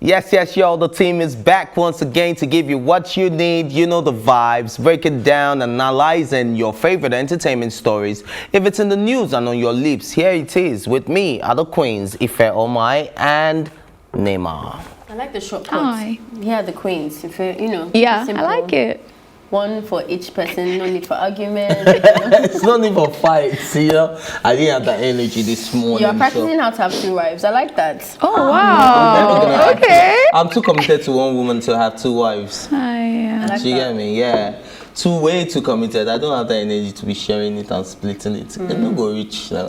Yes, y'all, the team is back once again to give you what you need. You know the vibes, break it down, analyzing your favorite entertainment stories. If it's in the news and on your lips, here it is with me, other queens, Ife Omai and Neymar. I like the short cuts. Yeah, the queens, you know. Yeah, simple. I like it. One for each person, no need for argument. It's no need for fights, you know. I didn't have that energy this morning. You're practicing how to have 2 wives. I like that. Oh, wow. Okay. I'm too committed to one woman to have 2 wives. I like Do you that. get me? Yeah. Way too committed. I don't have that energy to be sharing it and splitting it. It's not go rich now.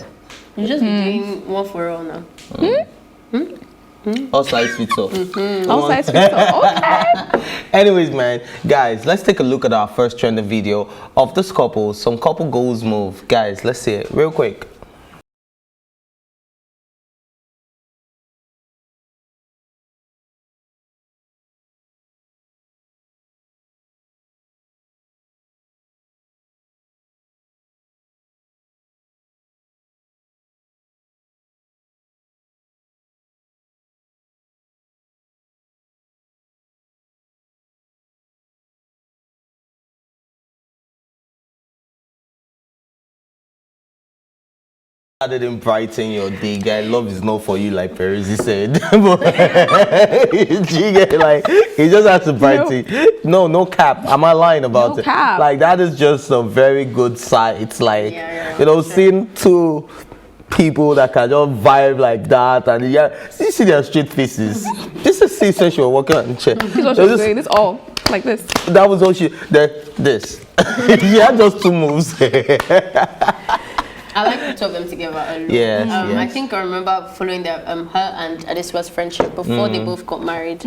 You just be doing one for all now. All sides fit all. All sides fit all. Okay. Anyways, man, guys, let's take a look at our first trending video of this couple. Some couple goals move. Guys, let's see it real quick. Started in Brighton your day, guy. Love is not for you, like Peruzzi said. Like he just has to brighten. No cap. Am I lying about it? Cap. Like that is just a very good sight. It's like you know, seeing 2 people that can just vibe like that, and you see their straight faces. This is since she was walking on the chair. This is what she was doing. This all like this. That was all she. This. She had just 2 moves. I like the 2 of them together alone. Yes, I think I remember following their her and Adeswa's friendship before they both got married.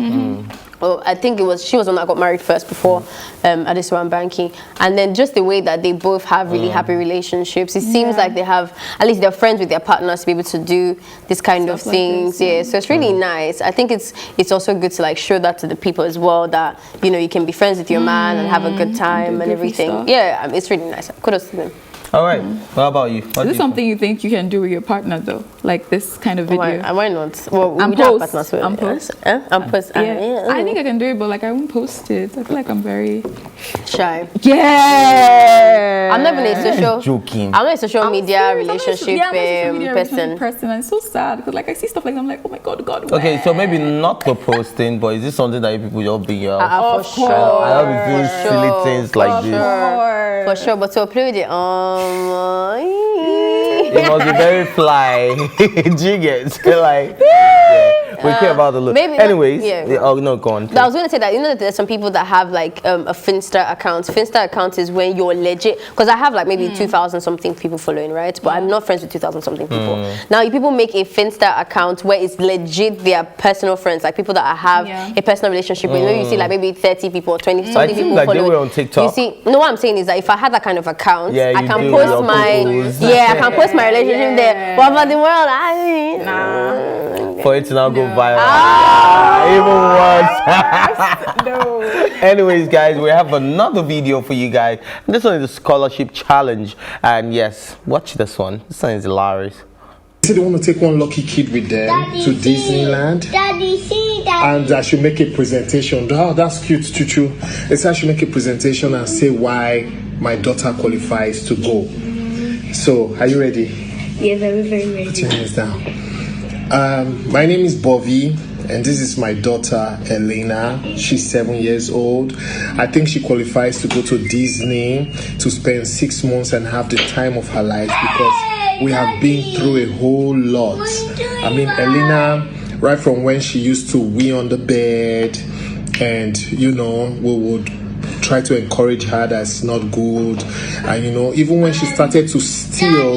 Well, I think she was the one that got married first before Adeswa and Banky. And then just the way that they both have really happy relationships. It seems like they have, at least they're friends with their partners to be able to do this kind of things. Like this, so it's really nice. I think it's also good to like show that to the people as well, that you know you can be friends with your man and have a good time and everything. Stuff. Yeah, it's really nice. Kudos to them. All right. What about you? Is this something you think you can do with your partner though? Like this kind of video? Why not? Well, we don't have partners. I'm post. I'm post. Yeah. I think I can do it, but like I won't post it. I feel like I'm very shy. Yeah. I'm not even a social. Joking. I'm not a social media relationship person. And it's so sad because like I see stuff like that, I'm like, oh my god. Okay, so maybe not the posting, but is this something that you people just be for sure. I don't be doing silly things like this. For sure, but to play with it, it must be very fly. Jiggers. Like, we care about the look. Maybe anyways, oh no, go on. I was going to say that, you know, that there's some people that have like a Finsta account. Finsta account is when you're legit, because I have like maybe 2,000 something people following, right? But I'm not friends with 2,000 something people. Now, you people make a Finsta account where it's legit their personal friends, like people that I have a personal relationship with. You know, you see like maybe 30 people or 20 something people like following. they were on TikTok. You see, no, what I'm saying is that if I had that kind of account, I can do post my I can post my relationship there. But about the world, for it to now go viral. Even worse. No. Anyways, guys, we have another video for you guys. This one is a scholarship challenge, and yes, watch this one. This one is hilarious. They say they want to take one lucky kid with them to Disneyland. Daddy, see, and I should make a presentation. Oh, that's cute, Chuchu. They say I should make a presentation and say why my daughter qualifies to go. So, are you ready? Yeah, very, very ready. Put your hands down. My name is Bobby, and this is my daughter, Elena. She's 7 years old. I think she qualifies to go to Disney to spend 6 months and have the time of her life because we have been through a whole lot. I mean, Elena, right from when she used to wee on the bed, and, you know, we would try to encourage her that's not good. And, you know, even when she started to steal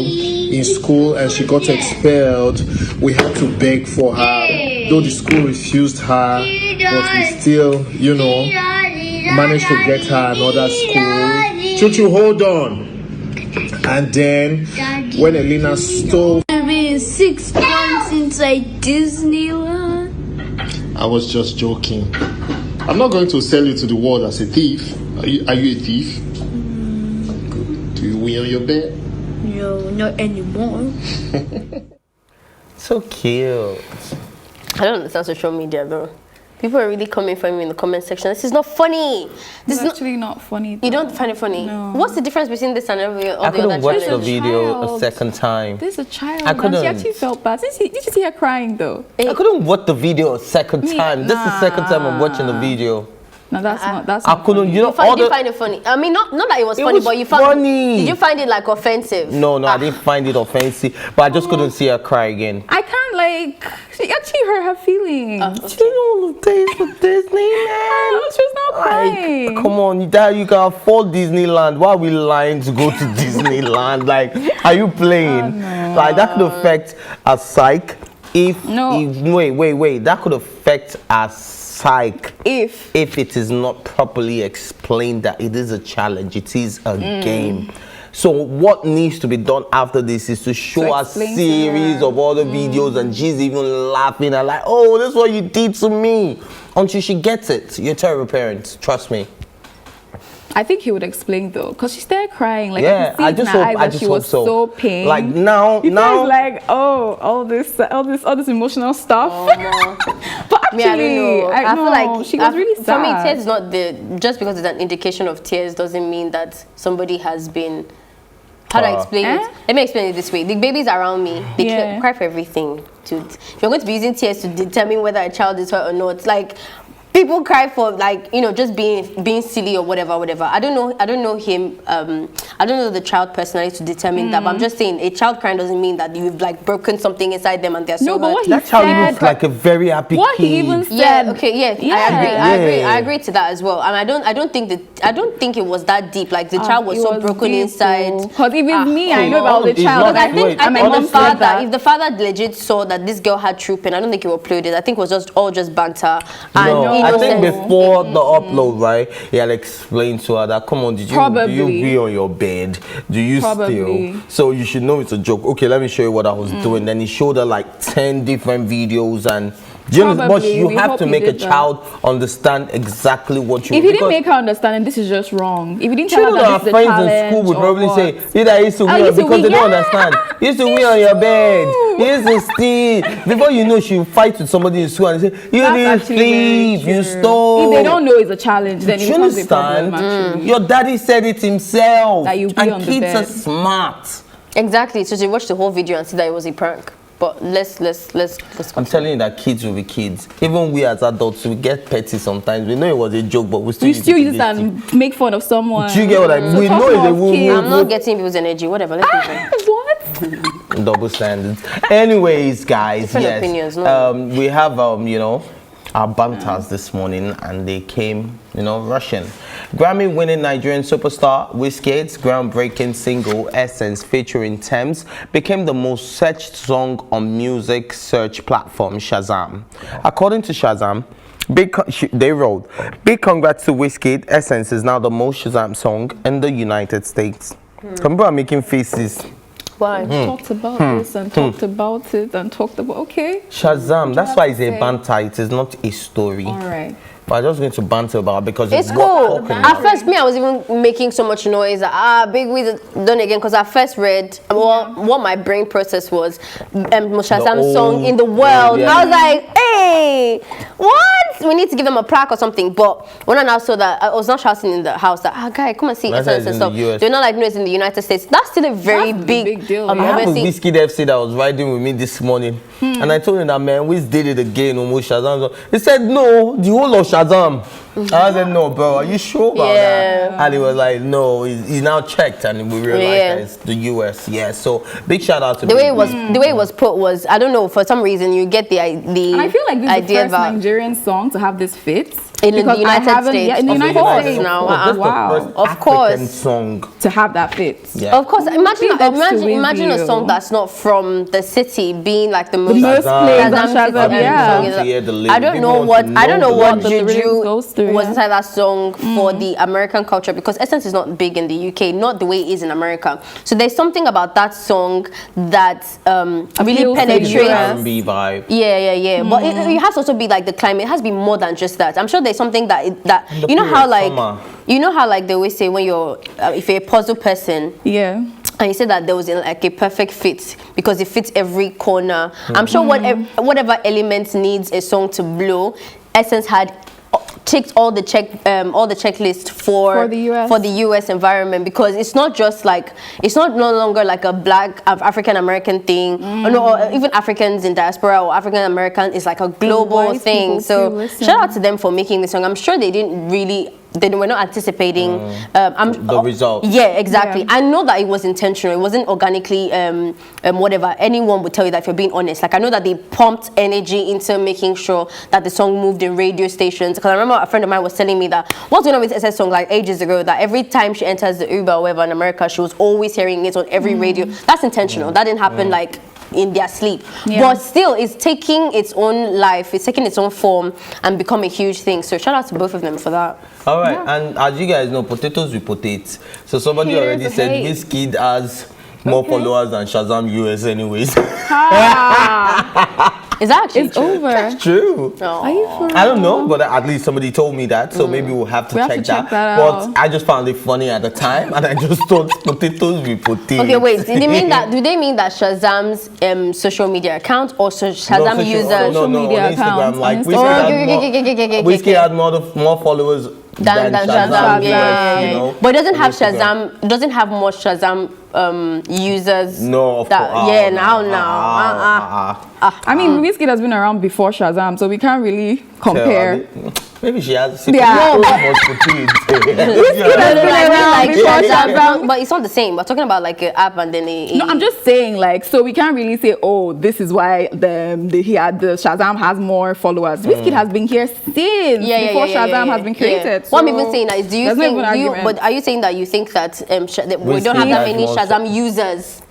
in school and she got expelled, we had to beg for her, though the school refused her, but we still, you know, managed to get her another school. Chuchu, hold on. And then when Elena stole, I've been 6 months inside Disneyland. I was just joking. I'm not going to sell you to the world as a thief. Are you a thief? Good. Do you wee on your bed? No, not anymore. So cute. I don't understand social media though. People are really coming for me in the comment section. This is not funny. This It's is actually not funny. You don't find it funny? No. What's the difference between this and all the I other couldn't watch the challenges? video a Child. second time. This is a child. I And couldn't. she actually felt bad. Did you see her crying though? I couldn't watch the video a second time. This is the second time I'm watching the video. No, that's not. That's I not couldn't. funny. You know, Did you find it funny? I mean, not that it was funny, was but you found funny. Did you find it like offensive? No, I didn't find it offensive, but I just couldn't see her cry again. I can't like. She actually hurt her feelings. She don't the taste for Disney, man. No, she was not crying. Like, come on, Dad, you can afford Disneyland. Why are we lying to go to Disneyland? Like, are you playing? Like, that could affect a psych if... No. Wait. That could affect a psych If it is not properly explained that it is a challenge, it is a game. So what needs to be done after this is to show a explain to series her. of other videos, and she's even laughing and like, oh, this is what you did to me. Until she gets it. You're a terrible parent, trust me. I think he would explain though, because she started crying. Like Yeah, I could see in her eyes that she hope was so pained. Like now, It feels like all this emotional stuff. But actually, Me, I don't know. I feel like she was really sad. For me, tears is not just because it's an indication of tears doesn't mean that somebody has been. How do I explain it? Let me explain it this way. The babies around me, they cry for everything. If you're going to be using tears to determine whether a child is hurt or not, like people cry for like just being silly or whatever. I don't know him. I don't know the child personally to determine that. But I'm just saying, a child crying doesn't mean that you've like broken something inside them and they're so hurt. that child looks like a very happy kid. What he even said. I agree to that as well. And I don't think it was that deep. Like the child was so broken inside. Because even me, I know about the it's child. not- I think honestly, if the father legit saw that this girl had trooping, I don't think he would upload it. I think it was just banter. No, And I think innocence. before the upload, right, he'll explain to her that, come on, do you be on your bed? Do you steal? So you should know it's a joke. Okay, let me show you what I was doing. Then he showed her like 10 different videos, and but you have to make a child understand exactly what you. If you didn't make her understand, then this is just wrong. If you didn't You tell her know that that this our is a friends in challenge school would or probably what. say, either used to win used to because they win, don't yeah. understand. You used to win on your bed. You used to steal. Before you know, she'll fight with somebody in school and say, you That's didn't actually very thief, you true. stole. If they don't know it's a challenge, then Do it you becomes a problem. understand? Actually. Your daddy said it himself. That you be and on the kids bed. are smart. Exactly. So they watch the whole video and see that it was a prank. But let's I'm telling you that kids will be kids. Even we as adults, we get petty sometimes. We know it was a joke, but we still use it and make fun of someone. Do you get what I mean? So We talk know it's more a of woo-woo. kids. I'm not getting people's energy. Whatever. Let's move on. What? Double standards. Anyways, guys, Different yes. opinions, no? We have our banters this morning, and they came, rushing. Grammy-winning Nigerian superstar Wizkid's groundbreaking single "Essence" featuring Thames became the most searched song on music search platform Shazam. According to Shazam, they wrote, "Big congrats to Wizkid. Essence is now the most Shazam song in the United States." Some people are making faces. Why? Talked about this and talked about it and talked about. Okay. Shazam, that's why it's a say? banter, it is not a story. All right. But I'm just going to banter about it because It's what cool. talking At about. first, I was even making so much noise. Big Wiz done again because I first read what my brain process was. Shazam's song in the world. yeah. I was like, hey, what? We need to give them a plaque or something. But when I now saw that, I was not shouting in the house that, guy, come and see That's Essence why and it's in stuff. the US. They're not like, no, it's in the United States. That's still a very That's a big, big deal, I have a obviously. Wizkid FC that was riding with me this morning, and I told him that, man, Wiz did it again, almost Shazam. He said, no, the whole of Shazam. I said, no, bro, are you sure about that? And he was like, no, he now checked, and we realized that it's the US. Yeah, so big shout out to The way Big it was, Wiz. the way it was put was, I don't know, for some reason you get the And I feel like this is the idea first about Nigerian song to have this fit. in the Because I United haven't- States. yeah, in the Of United course, States. now. That's the Wow. first Of African course. song. To have that fit. Yeah. Of course, imagine Big ups to imagine a Wizzy, song yo. that's not from the city being like the most most played on Shazam Shazam, city yeah. song. To hear the lyrics. I don't People know want what to I don't know know what the lyrics juju goes through, was yeah. inside that song for the American culture, because Essence is not big in the UK, not the way it is in America. So there's something about that song that really Appeals to penetrates. you. R&B vibe. Yeah. But it has to also be like the climate. It has to be more than just that. I'm sure there's something that The you know how period, like summer. they always say when you're if you're a puzzle person. Yeah. And you said that there was like a perfect fit because it fits every corner. I'm sure whatever element needs a song to blow, Essence had ticked all the checklist for the US environment, because it's not just like, it's no longer like a black African American thing, or even Africans in diaspora or African American. It's like a global thing. So shout out to them for making this song. I'm sure they were not anticipating the result. Yeah, exactly. I know that it was intentional. It wasn't organically whatever. Anyone would tell you that, if you're being honest. Like, I know that they pumped energy into making sure that the song moved in radio stations. Because I remember a friend of mine was telling me that what's going on with SS song, like ages ago, that every time she enters the Uber or whatever in America, she was always hearing it on every radio. That's intentional. That didn't happen like in their sleep. But still, it's taking its own life, it's taking its own form and become a huge thing. So shout out to both of them for that. All right, and as you guys know, potatoes with potatoes. So somebody already said Wizkid has more followers than Shazam US anyways. Is that actually It's true? over. That's true. Are you for real? I don't know, but at least somebody told me that, so maybe we'll have to check that. But I just found it funny at the time, and I just thought potatoes with potatoes. Okay, wait. Do they mean that Shazam's social media account, or Shazam users? social media on Instagram, accounts, like on Wizkid had more followers than Shazam. Yeah. You know, but it doesn't have Instagram. Shazam. Doesn't have more Shazam users. No, of that, course. yeah, now. I mean, Wizkid has been around before Shazam, so we can't really compare. Maybe she has. Yeah. Shazam, but it's not the same. We're talking about like an app and then No, I'm just saying, like, so we can't really say, oh, this is why the Shazam has more followers. Wizkid has been here since before Shazam has been created. What I'm even saying is, do you think? But are you saying that you think that that we don't have that many Shazam users?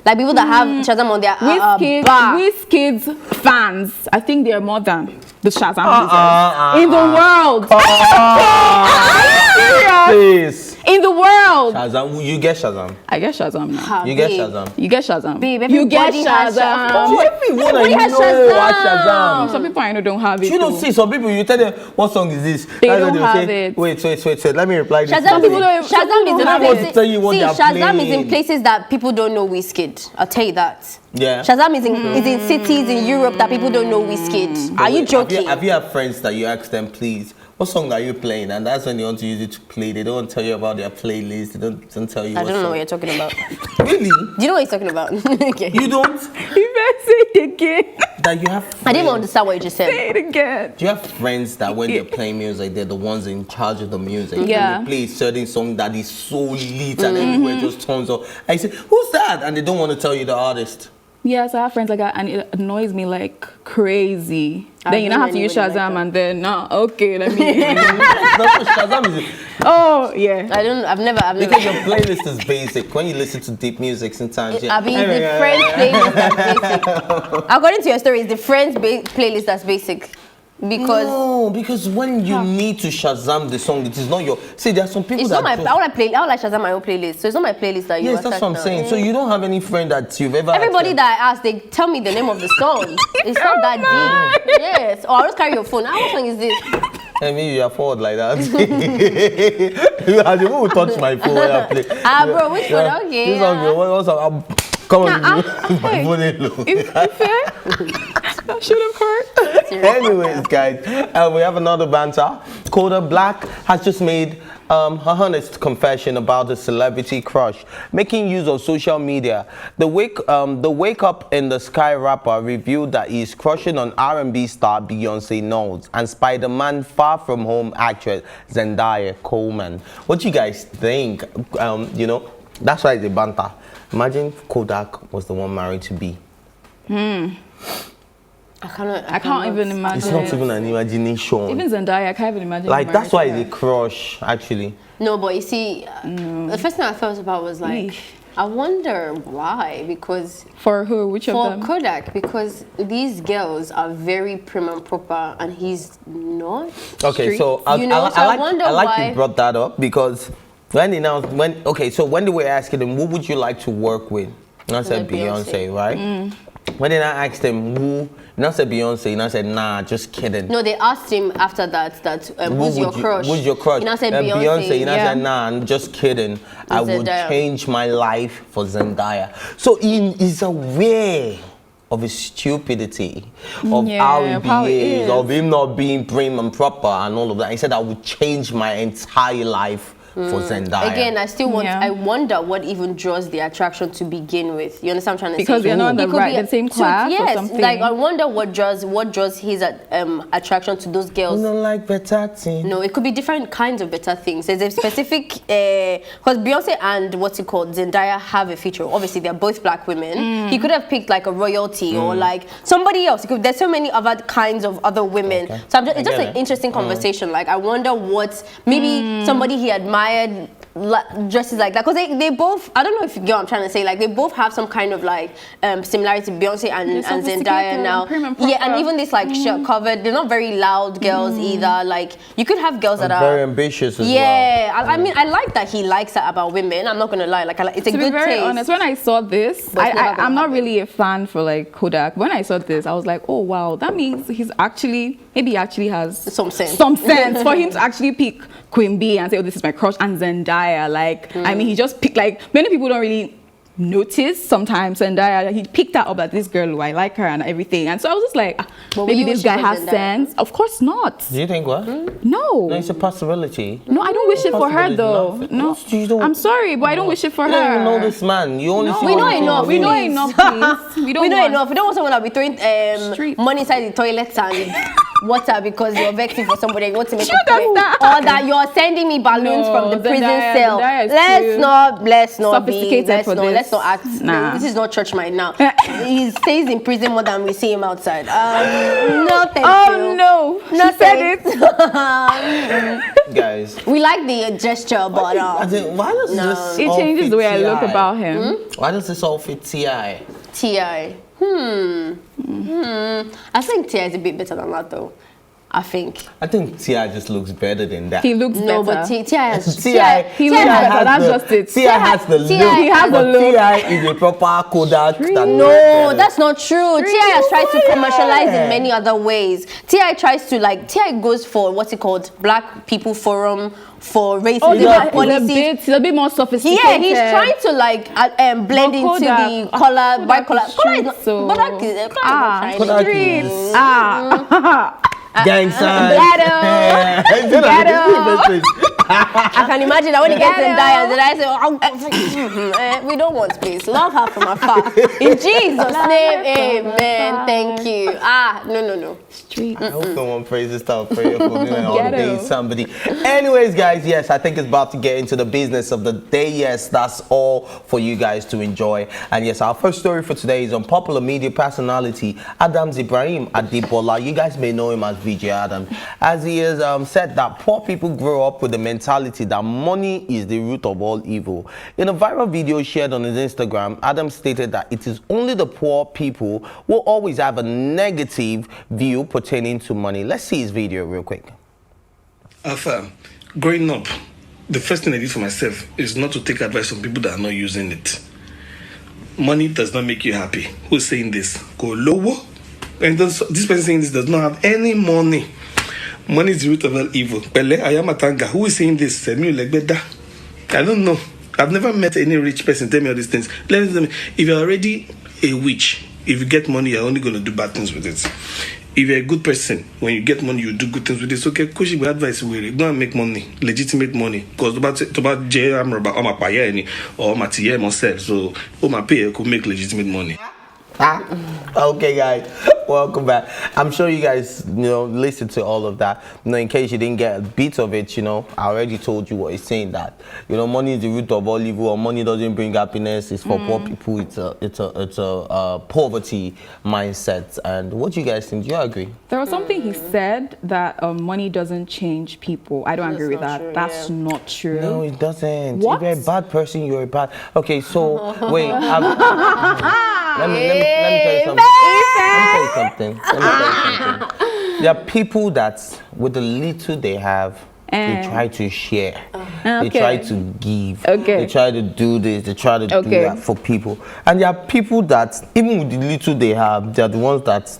Like people that have Shazam on their Wizkid's fans, I think they're more than the Shazam users in the world. Please. In the world. Shazam, you get Shazam. I get Shazam now. You get Shazam. You get Shazam. Babe, you get everybody has Shazam. Everybody has Shazam. Some people I know don't have it. You don't see some people. You tell them what song is this. They don't have it. Wait. Let me reply. Shazam Shazam is in places that people don't know Wizkid. I'll tell you that. Yeah. Shazam is in cities in Europe that people don't know Wizkid. Are you joking? Have you had friends that you ask them, please, what song are you playing? And that's when they want to use it to play. They don't tell you about their playlist. They don't tell you. I don't know what you're talking about. Really? Do you know what he's talking about? Okay. You don't? You better say it again. That you have friends. I didn't even understand what you just said. Say it again. Do you have friends that when they're playing music, they're the ones in charge of the music? Yeah. And they play a certain song that is so lit and everywhere just turns up. And you say, who's that? And they don't want to tell you the artist. Yes, I have friends like that, and it annoys me like crazy. Then you don't have to use Shazam, and then okay, let me. Shazam is. Oh yeah. I've never. Because your playlist is basic. When you listen to deep music, sometimes. I mean, the Friends playlist that's basic. According to your story, it's the Friends playlist that's basic. Because when you need to Shazam the song, it is not your. See, there are some people it's that. Not my. I want Shazam my own playlist, so it's not my playlist that you. Yes, that's what I'm saying. So you don't have any friend that you've ever. Everybody that I ask, they tell me the name of the song. It's not that deep. Yes. Or I'll just carry your phone. What song is this? I mean, you are forward like that. You are the one who touch my phone when I play. Bro, which one? Okay. This song, what's up? Come on, my phone alone. That should have hurt. Anyways, guys, we have another banter. Kodak Black has just made her honest confession about a celebrity crush, making use of social media. The Wake Up in the Sky rapper revealed that he's crushing on R&B star Beyonce Knowles and Spider-Man Far From Home actress Zendaya Coleman. What you guys think? You know, that's why it's a banter. Imagine Kodak was the one married to B. I can't even imagine. It's not even an imagination. Even Zendaya, I can't even imagine. Like, that's why it's a crush, actually. No, but you see, the first thing I thought about was like, I wonder why, because... For who? Which of them? For Kodak, because these girls are very prim and proper, and he's not. Okay, so I like you brought that up, because when they were asking them, who would you like to work with? And I said Beyonce, right? When they asked him who, and I said Beyonce, and I said, nah, just kidding. No, they asked him after that who's your crush? Who's your crush? And I said Beyonce. And I said, nah, I'm just kidding. I would change my life for Zendaya. So he is aware of his stupidity, of how he behaves, of him not being prim and proper and all of that. He said, I would change my entire life for Zendaya. Again, I still want. I wonder what even draws the attraction to begin with. You understand what I'm trying to say? Because they're not in the same class. Yes, or something. like I wonder what draws his attraction to those girls. You don't like better things. No, it could be different kinds of better things. There's a specific because Beyonce and what's it called, Zendaya have a feature. Obviously, they're both black women. He could have picked like a royalty or like somebody else. There's so many other kinds of other women. Okay. So it's just an interesting conversation. Like I wonder what maybe somebody he admired dresses like that, because they both, I don't know if you get what I'm trying to say, like they both have some kind of like similarity, Beyonce and Zendaya now. Yeah, and even this like shirt covered, they're not very loud girls either. Like you could have girls that are very ambitious as well. Yeah, I mean I like that he likes that about women. I'm not gonna lie, like it's a good taste. To be very honest, when I saw this, I'm not really a fan for like Kodak. When I saw this, I was like, oh wow, that means maybe he actually has some sense for him to actually pick Queen B and say, oh, this is my crush, and Zendaya. Like, I mean, he just picked, like, many people don't really notice sometimes Zendaya. He picked her up that this girl, I like her and everything. And so I was just like, maybe this guy has sense. Of course not. Do you think what? No. It's a possibility. No, I don't wish it for her though. No, I'm sorry, but I don't wish it for her. You don't even know this man. You only see we know enough. We know enough, please. We know enough. We don't want someone that be throwing money inside the toilet and water because you're vexing for somebody you want to make a point, or that you're sending me balloons from the prison cell. Let's not act. Nah. This is not church mind now. He stays in prison more than we see him outside. No, thank you. No, she said it. Guys, we like the gesture, but why does this? It changes the way I look about him. Why does this all fit T.I.? T.I. I think T.I. is a bit better than that though. I think T.I. just looks better than that. He looks better. No, but T.I. has T.I. He looks better. That's just it. T.I. has the look. He has the look. T.I. is a proper Kodak. No, that's not true. Really? T.I. has tried to commercialize in many other ways. T.I. tries to T.I. goes for what's it called, Black People Forum for racism policies. He's a bit more sophisticated. Yeah, he's trying to blend into the color, white color. Gangster. I can imagine that when he gets Zendaya say, we don't want space. Love her from afar. In Jesus' name, amen. Thank you. No. Street. I hope someone prays this type of prayer for me and I'll date somebody. Anyways, guys, yes, I think it's about to get into the business of the day. Yes, that's all for you guys to enjoy. And yes, our first story for today is on popular media personality Adams Ibrahim Adebola. You guys may know him as VJ Adam, as he has said that poor people grow up with the mentality that money is the root of all evil. In a viral video shared on his Instagram, Adam stated that it is only the poor people who always have a negative view pertaining to money. Let's see his video real quick. Growing up, the first thing I did for myself is not to take advice from people that are not using it. Money does not make you happy. Who's saying this? Go lower. And this person saying this does not have any money. Money is the root of all evil. Pele, I am a tanga. Who is saying this? I don't know. I've never met any rich person tell me all these things. If you're already a witch, if you get money, you're only going to do bad things with it. If you're a good person, when you get money, you do good things with it. So, okay, Kushi, we advise you go and make money, legitimate money. Because about JM or my pay or my TM myself. So, my pay could make legitimate money. Okay, guys, welcome back. I'm sure you guys listen to all of that. In case you didn't get a bit of it, I already told you what he's saying, that money is the root of all evil, or money doesn't bring happiness. It's for poor people. It's a poverty mindset. And what do you guys think? Do you agree? There was something he said that money doesn't change people. I don't agree with that. True, that's not true. No, it doesn't. What? If you're a bad person, you're a bad. Okay, so wait. Let me tell you something. There are people that, with the little they have, they try to share. They try to give. They try to do this. They try to do that for people. And there are people that, even with the little they have, they are the ones that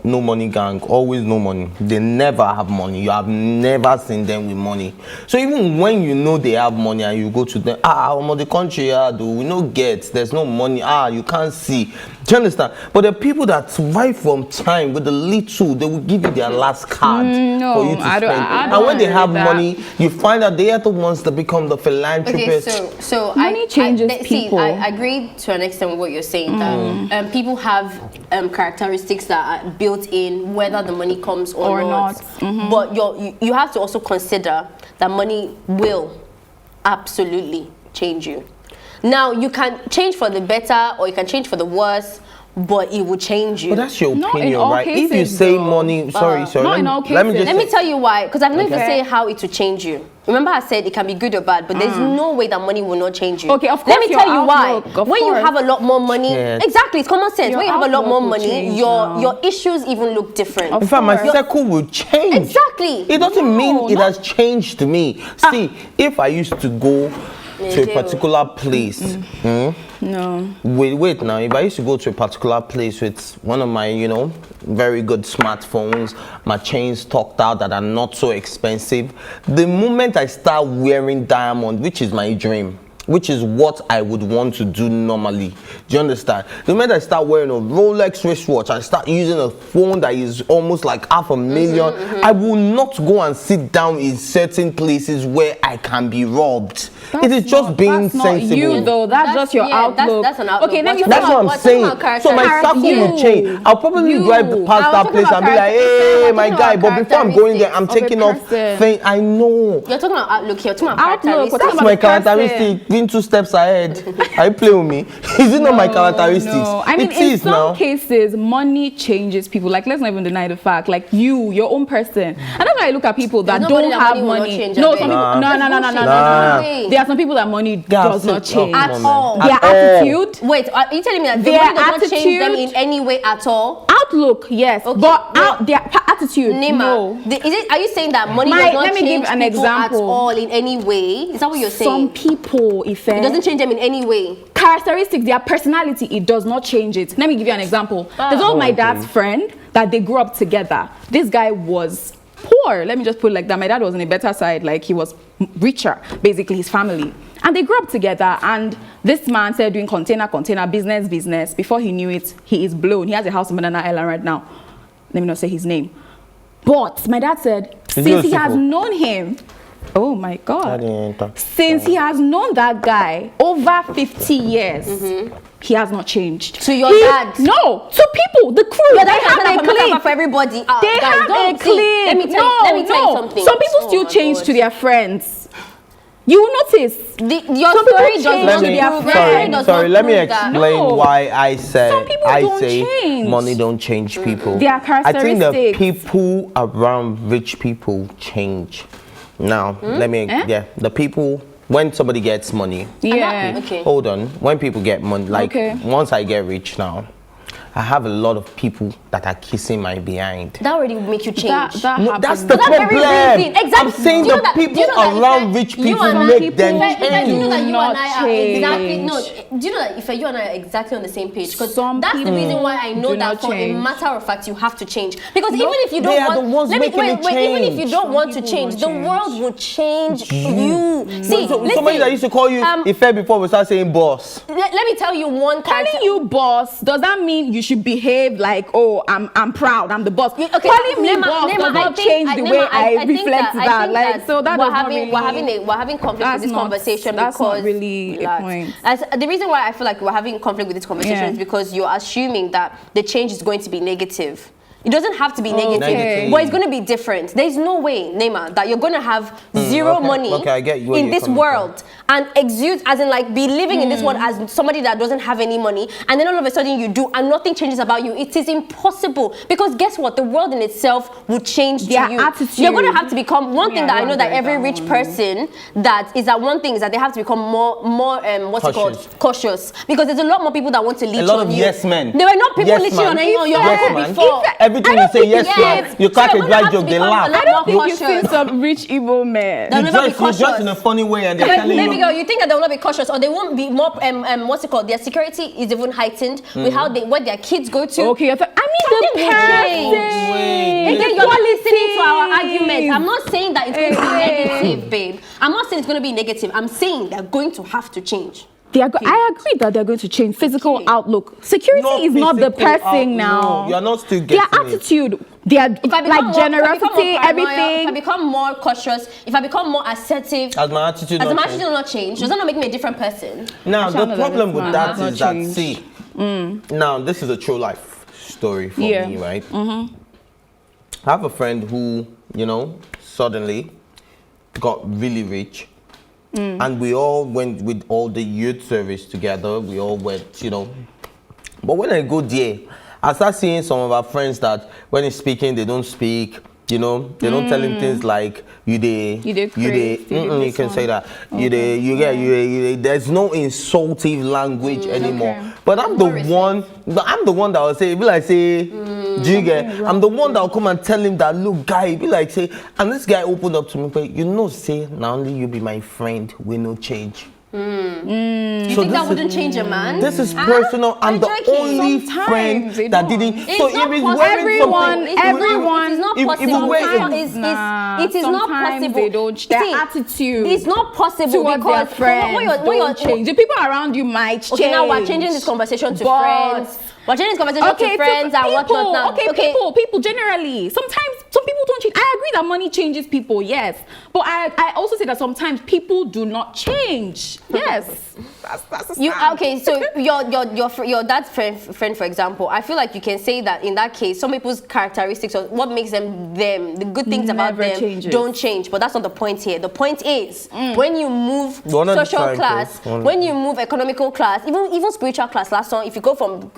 no money gang, always no money. They never have money. You have never seen them with money. So even when you know they have money and you go to them, I'm on the country, we no get. There's no money. You can't see. Do you understand? But the people that survive from time with the little, they will give you their last card no, for you to I spend. don't And when they agree have with that. money, you find that they are the ones that become the philanthropists. Okay, so Money changes see, people. I agree to an extent with what you're saying, that people have characteristics that are built in, whether the money comes or not. But you have to also consider that money will absolutely change you. Now, you can change for the better or you can change for the worse, but it will change you. But that's your Not in opinion, all right? If you cases, say though. money, sorry, Not in all let me cases. just Let me tell you why, because I'm not even Okay. saying how it will change you. Remember I said it can be good or bad, but there's no way that money will not change you. Okay, of Let course me your tell you why. outlook, of When you course. have a lot more money, Yes. exactly, it's common sense. Your When you have a lot outlook more will money, change your now. issues even look different. Of in fact, my course. circle will change. Exactly. It doesn't mean it not- has changed me. See, if I used to go to a particular place, No. wait now, if I used to go to a particular place with one of my, very good smartphones, my chains tucked out that are not so expensive, the moment I start wearing diamond, which is my dream, which is what I would want to do normally. Do you understand? The moment I start wearing a Rolex wristwatch, I start using a phone that is almost like $500,000, I will not go and sit down in certain places where I can be robbed. It is just being that's not sensible. you though. That's just your outlook. That's an outlook. Okay, let me That's what I'm What's saying. about So my character? circle will You. change. I'll probably You. drive past I was that talking place about and be like, characteristics. hey, I'm my talking guy. about But before I'm going there, I'm characteristics taking of a off. person. I know. You're talking about outlook here. You're talking about Outlook, characteristics. That's about my the person. characteristic. Being 2 steps ahead. Are you playing with me? Is it not my characteristics? No, I mean, it in is some now. cases, money changes people. Like, let's not even deny the fact. Like, your own person. And that's why I look at people that There's don't nobody that have money will not money. change, No, I some bet. people. No, no, no, no, no, Nah. no. There are some people that money does not change. At all. Their At all. attitude, Wait, are you telling me that the Their money does not change them attitude- in any way at all? outlook, yes, Okay, but wait. their attitude, Nima, no. are you saying that money My- does not let me change give an people example. at all in any way? Is that what you're saying? Some people, if It doesn't change them in any way. characteristics, their personality, it does not change it. Let me give you an example. There's one of my dad's friend that they grew up together. This guy was poor. Let me just put it like that. My dad was on a better side, like he was richer, basically his family. And they grew up together, and this man started doing container, business. Before he knew it, he is blown. He has a house in Banana Island right now. Let me not say his name. But my dad said, since he has known him, oh my God, since he has known that guy over 50 years, he has not changed. To your dad? No, to people, the crew. Your They dad have a clique. for everybody. They Guys, have a don't see. clique. Let me tell you something. Some people still Oh my change God. to their friends. You will notice. Your Some story people does change not to their prove. friends. Sorry, let me prove that. explain No. why I say Some people don't change. money don't change people. Their I think the characteristics. people around rich people change. Now, let me the people when somebody gets money. Yeah. Okay. Hold on. When people get money, like Okay. once I get rich now, I have a lot of people that are kissing my behind. That already will make you change. That No, happens. that's the But that's very problem. reason. Exactly. I'm saying Do you the know that- do people you know that around if rich you people and I- make them If I- do you know that you not and I are exactly change. no? Do you know that if you and I are exactly on the same page? Because Some that's the people reason why I know do that not for a change. matter of fact you have to change. Because even if you they don't are the want, ones let me making it even if you change. don't want to people change, don't the change. world will change you. See, So listen, somebody that used to call you Ife before we start saying boss. let me tell you one character. Calling you boss, does that mean you should behave like, oh, I'm proud, I'm the boss? Okay, Calling me Nema, boss Nema, does I not think- change the Nema, way I I think reflect I that. think Like, so that we're does not having really, we're having conflict with That's this not- conversation that's not because really a point. The reason why I feel like we're having conflict with this conversation Yeah. is because you're assuming that the change is going to be negative. It doesn't have to be negative, Okay. but it's going to be different. There's no way, Neymar, that you're going to have zero okay. money Okay, I get you where in you're this coming world and exude, as in like be living in this world as somebody that doesn't have any money, and then all of a sudden you do and nothing changes about you. It is impossible, because guess what? The world in itself will change Their to you. attitude. You're going to have to become one thing Yeah, that I I know wonder that every that rich one. person that is that one thing is that they have to become more what's it called, Cautious. cautious, because there's a lot more people that want to leech A lot on of you. yes men. There were not people Yes, leeching man. on your Yes, uncle man. before. Everything you say yes, man. You crack a dry joke, they laugh. I don't think you've cautious. seen some rich evil men. They'll You never be dress cautious. in a funny way and they're Like, telling baby you. girl, you think that they will not be cautious, or they won't be more what's it called? Their security is even heightened with how they where their kids go to. Okay, I mean Something the will change. person. Again, you're not listening to our Equality. argument. I'm not saying that it's going to be Hey. negative, babe. I'm not saying it's going to be negative. I'm saying they're going to have to change. I agree that they're going to change physical outlook. Security is not the person now. No, you're not still getting their attitude, their like generosity, everything. If I become more cautious, if I become more assertive, has my attitude not changed? Does that not make me a different person? Now the problem with that is that now this is a true life story for me, right? I have a friend who, you know, suddenly got really rich. And we all went with all the youth service together. We all went, you know. But when I go there, I start seeing some of our friends that when he's speaking, they don't speak. You know, they don't tell him things like you can say that. There's no insultive language anymore. But I'm the one that will say, be like say, do you get? I'm the one that will come and tell him that, look, guy, be like say, and this guy opened up to me, but you know, say, now only you be my friend, we no change. You think that wouldn't change a man? This is personal. I'm the only friend that didn't. So if it's everyone, it is not possible. It is not possible. They don't. Their attitude. It's not possible because don't change. The people around you might change. Okay, now we're changing this conversation to friends. We're changing this conversation to friends and whatnot now. People generally. Sometimes some people don't change. I agree that money changes people, yes. But I also say that sometimes people do not change. Yes. That's okay, so your dad's friend, for example, I feel like you can say that in that case, some people's characteristics or what makes them, the good things about them don't change. But that's not the point here. The point is when you move social class, when you move economical class, even spiritual class, last one, if you go from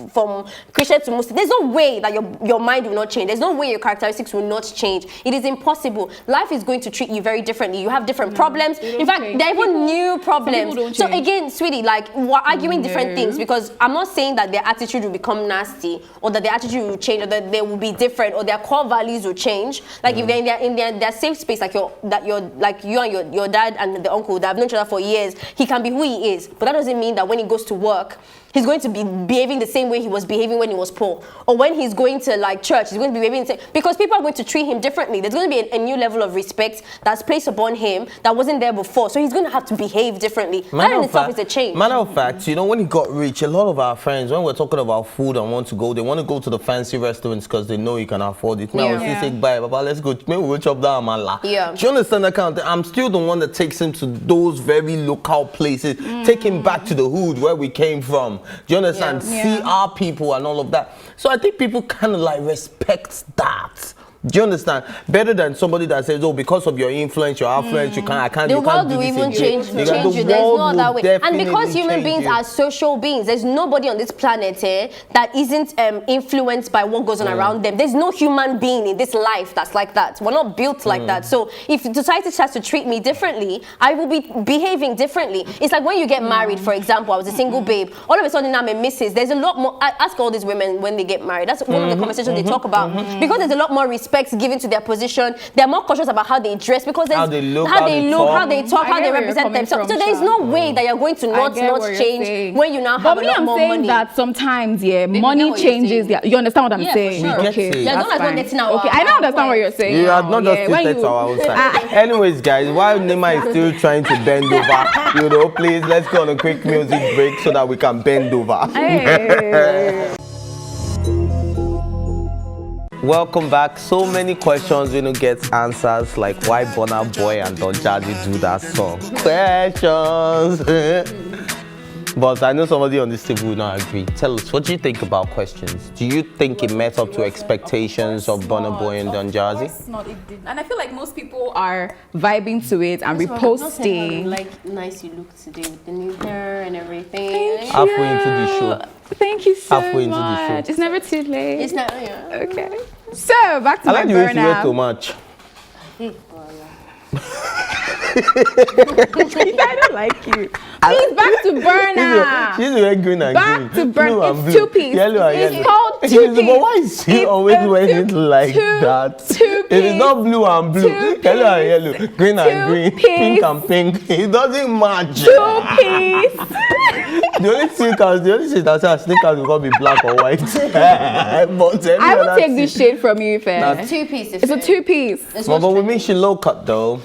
Christian to Muslim, there's no way that your mind will not change. There's no way your characteristics will not change. It is impossible. Life is going to treat you very differently. You have different problems. In fact, there are even new problems. So again, sweetie, like we're arguing different things because I'm not saying that their attitude will become nasty or that their attitude will change or that they will be different or their core values will change. Like if they're in their safe space, like you and your dad and the uncle that have known each other for years, he can be who he is. But that doesn't mean that when he goes to work, he's going to be behaving the same way he was behaving when he was poor. Or when he's going to like church, he's going to be behaving the same. Because people are going to treat him differently. There's going to be a new level of respect that's placed upon him that wasn't there before. So he's going to have to behave differently. That in itself is a change. Matter of fact, you know, when he got rich, a lot of our friends, when we're talking about food and want to go, they want to go to the fancy restaurants because they know you can afford it. Now, say, bye, Baba, let's go. Maybe we'll chop down Amala. Yeah. Do you understand that kind of thing? I'm still the one that takes him to those very local places. Take him back to the hood where we came from. Do you understand? See our people and all of that. So I think people kind of like respect that. Do you understand? Better than somebody that says, "Oh, because of your influence, your affluence, you can't." The world will even change you. There's no other way. And because human beings are social beings, there's nobody on this planet that isn't influenced by what goes on around them. There's no human being in this life that's like that. We're not built like that. So if society tries to treat me differently, I will be behaving differently. It's like when you get married, for example. I was a single babe. All of a sudden I'm a missus. There's a lot more. I ask all these women when they get married. That's one of the conversations they talk about because there's a lot more respect given to their position. They're more cautious about how they dress because how they look, how they talk, how they represent themselves. So there is no way that you're going to not change when you now have a lot more money. I'm saying that sometimes, money changes. You understand what I'm saying? Sure. Okay, that's fine. Okay, I don't understand what you're saying. You have not just twisted to our own side. Anyways, guys, while Nema is still trying to bend over, you know, please let's go on a quick music break so that we can bend over. Hey. Welcome back. So many questions we don't get answers, like why Burna Boy and Don Jazzy do that song. Questions. But I know somebody on this table will not agree. Tell us, what do you think about questions? Do you think it met up to expectations of Burna Boy and Don Jazzy? Of course not, it didn't. And I feel like most people are vibing to it and reposting. Like nice you look today with the new hair and everything. Halfway into the show. Thank you so Halfway into much. the show. It's never too late. It's not, yeah. Okay. So, back to I like the way she wear too much. I don't like you. Please, back to Burna. She's wearing green and back green. Back to Burna. It's two-piece. Yellow and it's yellow. called two-piece. But why is she always wearing it like that? Two-piece. It is not blue and blue. Yellow and yellow. Green and green. Pink and pink. It doesn't match. Two-piece. The only shit that says sneakers will be black or white. But I will take this shade from you, fair. Two-piece. It's a two-piece. But with me, she low cut though.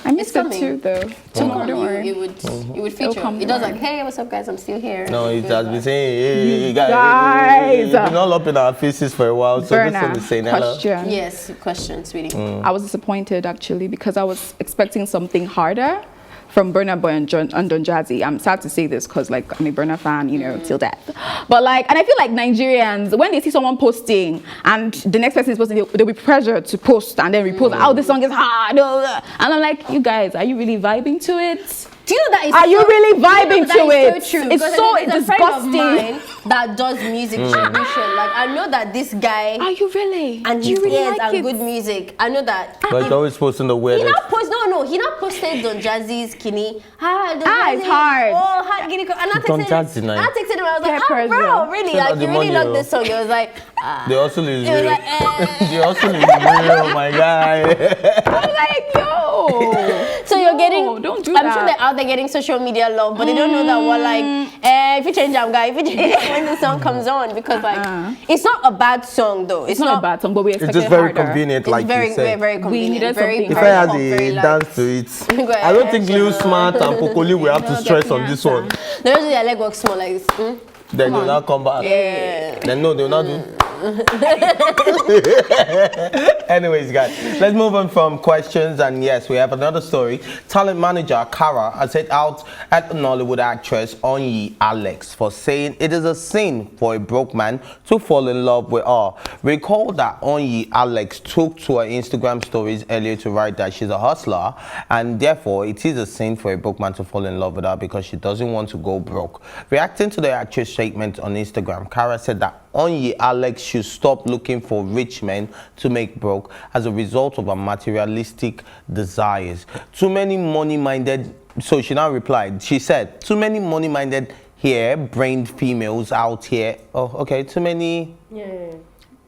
I missed it too, though. Tomorrow, Don't worry. it would feature. come It does tomorrow. like, hey, what's up, guys? I'm still here. No, it has been saying, hey, Guys. It's been all up in our faces for a while. So this one is saying hello. Question. Yes, question, sweetie. I was disappointed actually because I was expecting something harder from Burna Boy and Don Jazzy. I'm sad to say this because like I'm a Burna fan, you know, till death. But like, and I feel like Nigerians, when they see someone posting and the next person is posting, they'll be pressured to post and then repost, oh, this song is hard. And I'm like, you guys, are you really vibing to it? Do you know that? Are you really vibing to it? So true. It's so there's a friend of disgusting. mine that does music distribution. Like I know that this guy. Are you really? And he you really hears like and it? good music. I know that. But it's always posting the He weirdest. not post he not posted Don Jazzy's Kini. Don It's Jazzy, hard. Oh, hard Kini. And I Don texted Jazzy, him. nice. I texted him. I was like, Peer bro, pressure. really? Send Like out the you really money, love yo. this song. He was like, They also is he was real. like, They also is real, my guy. I'm like, yo. So you're getting. don't do I'm that. sure they're out there getting social media love, but they don't know that we're like, if you change guy, if you change when the song comes on, because like it's not a bad song though. It's not a bad song, but we It's expected just very harder. convenient, It's like very, you said. very, very convenient. needed very, something If very I had pop, very a light. dance to it, I don't think Lil Smart and Kokoli will have to stress on this one. They don't do their leg work small like this. Then they'll not come back. Yeah. Then no, they'll not do. Anyways, guys, let's move on from questions. And yes, we have another story. Talent manager Kara has set out at Nollywood actress Onyii Alex for saying it is a sin for a broke man to fall in love with her. Recall that Onyii Alex took to her Instagram stories earlier to write that she's a hustler and therefore it is a sin for a broke man to fall in love with her because she doesn't want to go broke. Reacting to the actress' statement on Instagram, Kara said that Onyii Alex should stop looking for rich men to make broke as a result of her materialistic desires. Too many money-minded, so she now replied, she said, too many money-minded hair-brained females out here, too many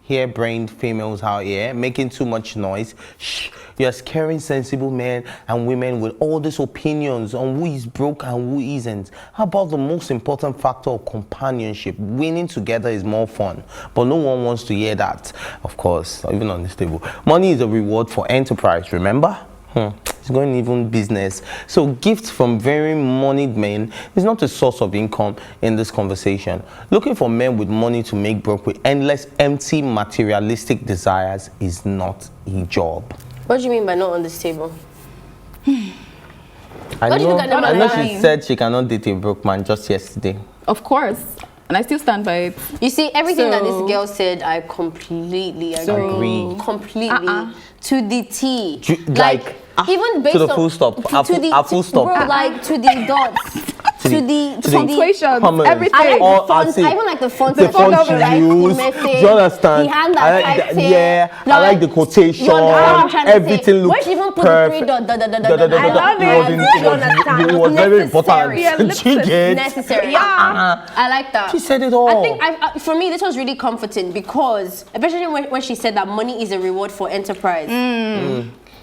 hair-brained females out here making too much noise. Shh, you're scaring sensible men and women with all these opinions on who is broke and who isn't. How about the most important factor of companionship? Winning together is more fun, but no one wants to hear that. Of course, even on this table. Money is a reward for enterprise, remember? It's going even business. So gifts from very moneyed men is not a source of income in this conversation. Looking for men with money to make broke with endless empty materialistic desires is not a job. What do you mean by not on this table? I do you know, think I I know know? she said she cannot date a broke man just yesterday. Of course. And I still stand by it. You see, everything that this So- girl said, I completely agree. Agree. Completely. To the T. Like, even based to the on full stop. To A the full stop. Bro, like to the dots. to the Punctuation, comments. everything. I like All the font. I see. I even like the font. The font you like use. the message. Do you understand? The hand I that like types the, it. yeah, I like the quotation. You understand what I'm trying to Everything say? looks When she even put perfect. the 3 dot. I love It it. was, it was very important. Yeah, She get. Necessary. Yeah. I like that. She said it all. I think for me this was really comforting because especially when she said that money is a reward for enterprise.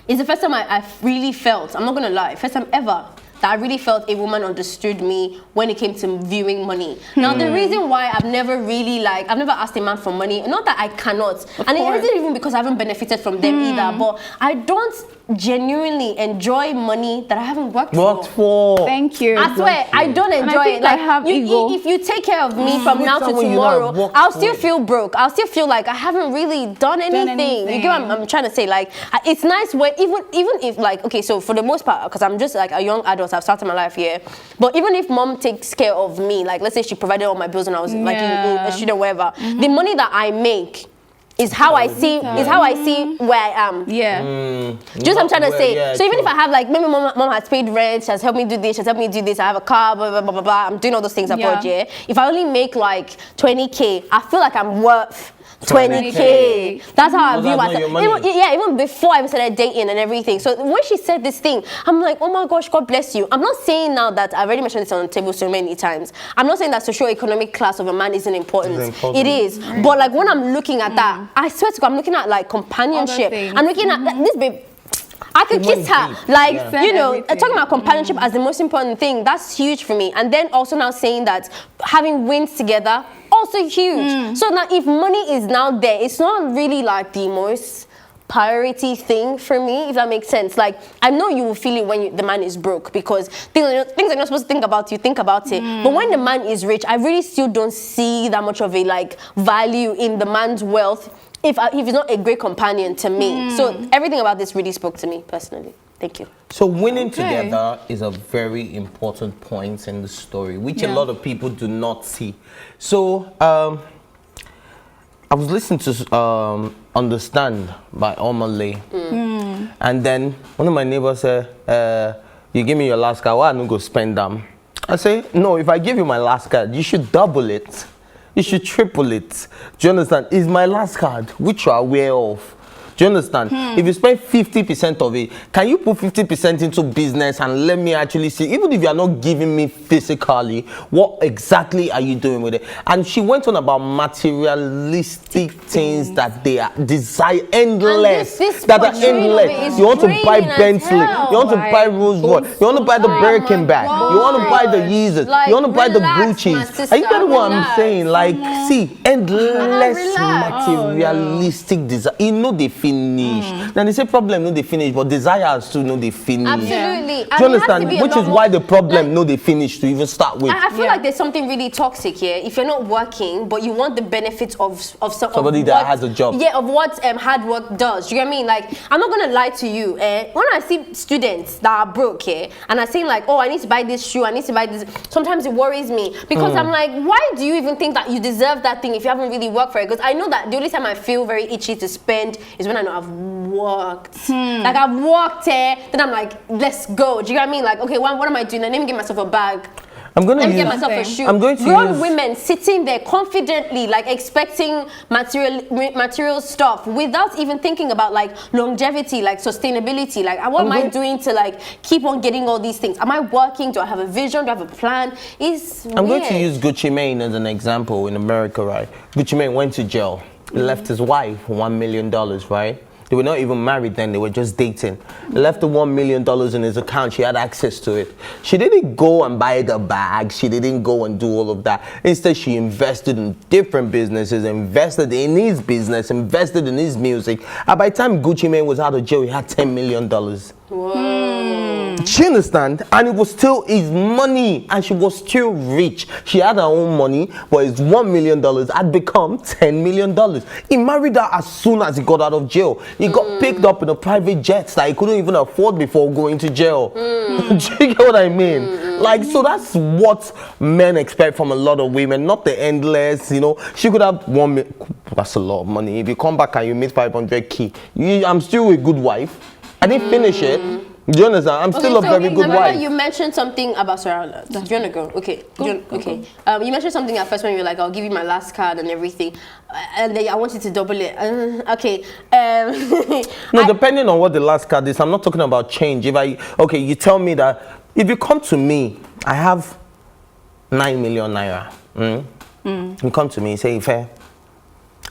It's the first time I really felt, I'm not gonna lie, first time ever that I really felt a woman understood me when it came to viewing money. Now the reason why I've never asked a man for money, not that I cannot, and it isn't even because I haven't benefited from them either, but I don't genuinely enjoy money that I haven't worked for. Thank you. I swear, I don't And I enjoy think it. Like, I have ego. if you take care of me from now to someone you tomorrow, not work I'll still for. feel broke. I'll still feel like I haven't really done anything. You get what I'm trying to say? Like, it's nice when even if like, okay, so for the most part, because I'm just like a young adult, I've started my life here. But even if mom takes care of me, like let's say she provided all my bills when I was like in a student, whatever, the money that I make is how I see where I am. Yeah. Just I'm trying to say. Yeah, so even true. if I have like maybe mom has paid rent, she has helped me do this, she has helped me do this, I have a car, blah blah blah blah blah. I'm doing all those things abroad, yeah. If I only make like 20K, I feel like I'm worth 20K. That's how I view myself. Even before I started dating and everything. So when she said this thing, I'm like, oh my gosh, God bless you. I'm not saying now that I've already mentioned this on the table so many times. I'm not saying that socio-economic class of a man isn't important. It is. But like when I'm looking at that, I swear to God, I'm looking at like companionship. I'm looking at this babe. I could kiss her, like, you know, talking about companionship as the most important thing, that's huge for me. And then also now saying that having wins together, also huge. So now if money is now there, it's not really like the most priority thing for me, if that makes sense. Like, I know you will feel it when the man is broke, because things are not supposed to think about, you think about it. But when the man is rich, I really still don't see that much of a like value in the man's wealth if he's not a great companion to me. So everything about this really spoke to me personally. Thank you. So winning together is a very important point in the story, which a lot of people do not see. So I was listening to Understand by Omale, and then one of my neighbors said, you give me your last card, why I don't go spend them? I say, no, if I give you my last card, you should double it. You should triple it. Do you understand? It's my last card, which you are aware of. Do you understand? If you spend 50% of it, can you put 50% into business and let me actually see, even if you are not giving me physically, what exactly are you doing with it? And she went on about materialistic things that they are desire endless, that are endless. You want to buy Bentley, you want to buy Rolls Royce, you want to buy the Birkin bag, you want to buy the Yeezys, like, you want to buy the relax, Gucci's. Are you getting what I'm saying? Like, see, endless Relax. materialistic desire. You know they finish. Now they say problem no they finish, but desires too no they finish. Absolutely. Do you understand? Which is why the problem no they finish to even start with. I feel like there's something really toxic here. If you're not working, but you want the benefits of somebody that has a job. Yeah, of what hard work does. Do you get what I mean? Like, I'm not gonna lie to you. When I see students that are broke here, and are saying like, oh, I need to buy this shoe, I need to buy this. Sometimes it worries me because I'm like, why do you even think that you deserve that thing if you haven't really worked for it? Because I know that the only time I feel very itchy to spend is when I know I've worked. Like, I've worked here, then I'm like, let's go. Do you get what I mean? Like, okay, what am I doing? Let me get myself a bag. Let me get myself a shoe. I'm going to Grown women sitting there confidently, like expecting material stuff without even thinking about like longevity, like sustainability. Like, what am I doing to like keep on getting all these things? Am I working? Do I have a vision? Do I have a plan? I'm going to use Gucci Mane as an example in America, right? Gucci Mane went to jail. He left his wife $1 million, right? They were not even married then, they were just dating. He left the $1 million in his account, she had access to it. She didn't go and buy the bag, she didn't go and do all of that. Instead, she invested in different businesses, invested in his business, invested in his music. And by the time Gucci Mane was out of jail, he had $10 million. Whoa. Do you understand? And it was still his money, and she was still rich. She had her own money, but his $1 million had become $10 million. He married her as soon as he got out of jail. He got picked up in a private jet that he couldn't even afford before going to jail. Do you get what I mean? Like, so that's what men expect from a lot of women, not the endless, you know. She could have that's a lot of money. If you come back and you meet 500K, I'm still a good wife. I didn't finish it. Do you understand? I'm still a very good wife. You mentioned something about do you want to go? Okay. Okay. You mentioned something at first when you were like, I'll give you my last card and everything. And then I wanted to double it. Okay. No, depending on what the last card is, I'm not talking about change. Okay, you tell me that if you come to me, I have 9 million naira. You come to me, say, fair.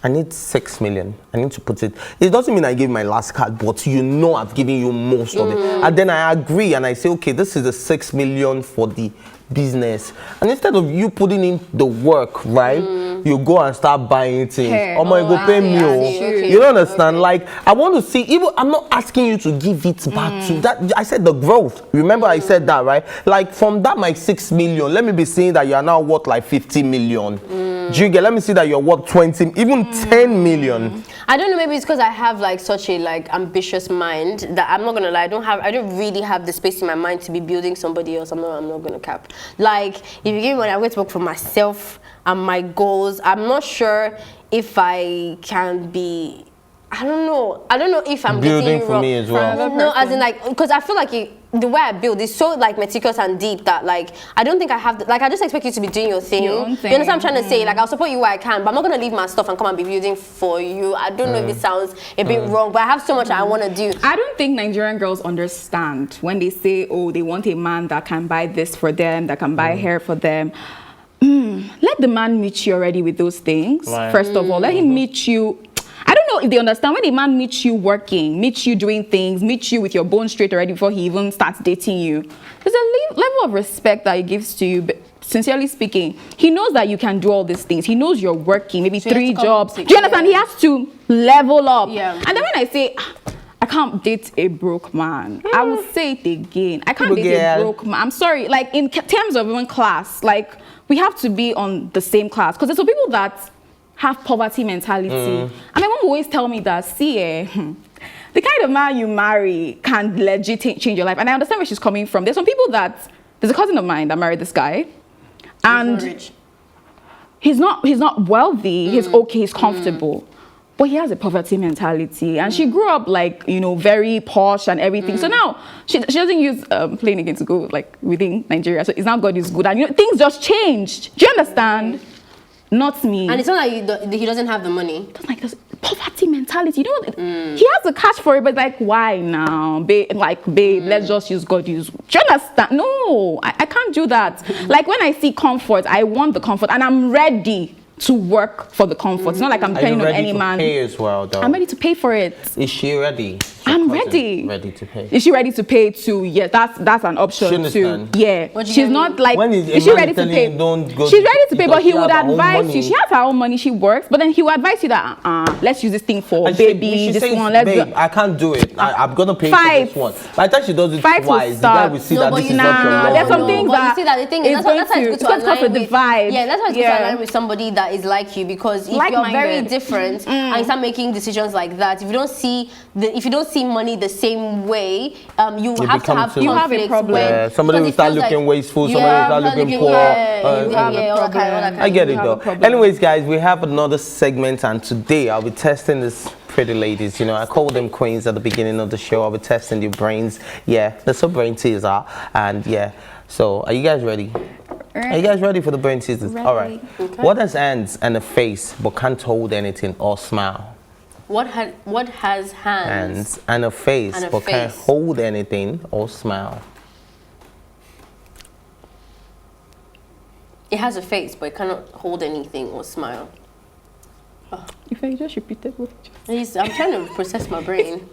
I need 6 million. I need to put it. It doesn't mean I give my last card, but you know I've given you most of it. And then I agree and I say, okay, this is the 6 million for the business. And instead of you putting in the work, right, you go and start buying things. Oh my God, pay me. You don't understand? Like, I want to see, even I'm not asking you to give it back to that. I said the growth. Remember I said that, right? Like, from that, my 6 million, let me be seeing that you are now worth like 50 million. Do you get? Let me see that you're worth 20, even 10 million. I don't know, maybe it's because I have like such a like ambitious mind that I'm not gonna lie, I don't really have the space in my mind to be building somebody else. I'm not gonna cap. Like, if you give me money, I'm going to work for myself and my goals. I'm not sure if I can be, I don't know if I'm building getting for me as well. No, as in like, because I feel like the way I build is so like meticulous and deep that like I don't think I have like I just expect you to be doing your thing. You understand what I'm trying to say? Like, I'll support you where I can, but I'm not gonna leave my stuff and come and be building for you. I don't know if it sounds a bit wrong, but I have so much I want to do. I don't think Nigerian girls understand when they say, oh, they want a man that can buy this for them, that can buy hair for them. Let the man meet you already with those things. First of all, let him meet you. I don't know if they understand when a man meets you working, meets you doing things, meets you with your bones straight already before he even starts dating you. There's a level of respect that he gives to you sincerely speaking, he knows that you can do all these things. He knows you're working, maybe So he has 3 to come jobs. to- Do you understand? He has to level up. Yeah. And then when I say, I can't date a broke man, I will say it again. I can't date a broke man. I'm sorry. Like, in terms of even class, like, we have to be on the same class. Because there's some people that have poverty mentality. And my mom always tell me that, the kind of man you marry can legit change your life. And I understand where she's coming from. There's some people that, there's a cousin of mine that married this guy. And rich. he's not wealthy, he's okay, he's comfortable. But he has a poverty mentality. And she grew up like, you know, very posh and everything. So now she doesn't use plane again to go like within Nigeria. So it's now God is good. And you know, things just changed. Do you understand? Not me. And it's not like he doesn't have the money. That's like this poverty mentality. You know, he has a cash for it, but like, why now? Babe, let's just use God. Do you understand? No, I can't do that. Like, when I see comfort, I want the comfort, and I'm ready to work for the comfort. It's not like I'm depending on any man. Are you ready to pay as well, though? I'm ready to pay for it. Is she ready? I'm ready. Ready to pay. Is she ready to pay too? Yeah, that's an option She too. understand. Yeah, What do you she's mean? not like. When Is she a man ready to telling pay? you don't go She's ready to pay, because but he she would has her own advise money. you. She has her own money. She works, but then he would advise you that let's use this thing for And she baby. This says, one, let's babe, do. I can't do it. I'm gonna pay for Fight. this one. By the time she does it Fight will twice, the guy start. will see No, that but this you is not your nah, love. there's some things but that you see that the thing is is that's why it's going good to- to it's going to align the with vibe. Yeah, that's why it's good Yeah. to align with somebody that is like you, because if you're very Like-minded. different and you start making decisions like that, if you don't see money the same way, you have to become have too- You have a conflicts problem. when- Yeah, somebody because will it start feels looking like- wasteful, Yeah, somebody will start looking poor. yeah, you have yeah, a all that kind, all that problem. kind. I get it have a though. problem. Anyways, guys, we have another segment, and today I'll be testing this pretty ladies. You know, I call them queens at the beginning of the show. I'll be testing your brains. Yeah, that's what brain teaser. And yeah, so are you guys ready? Are you guys ready for the brain teasers? All right. Okay. What has hands and a face but can't hold anything or smile? What has hands? Hands and a face And a but can't face. hold anything or smile. It has a face, but it cannot hold anything or smile. If I just repeated what you just I'm trying to process my brain.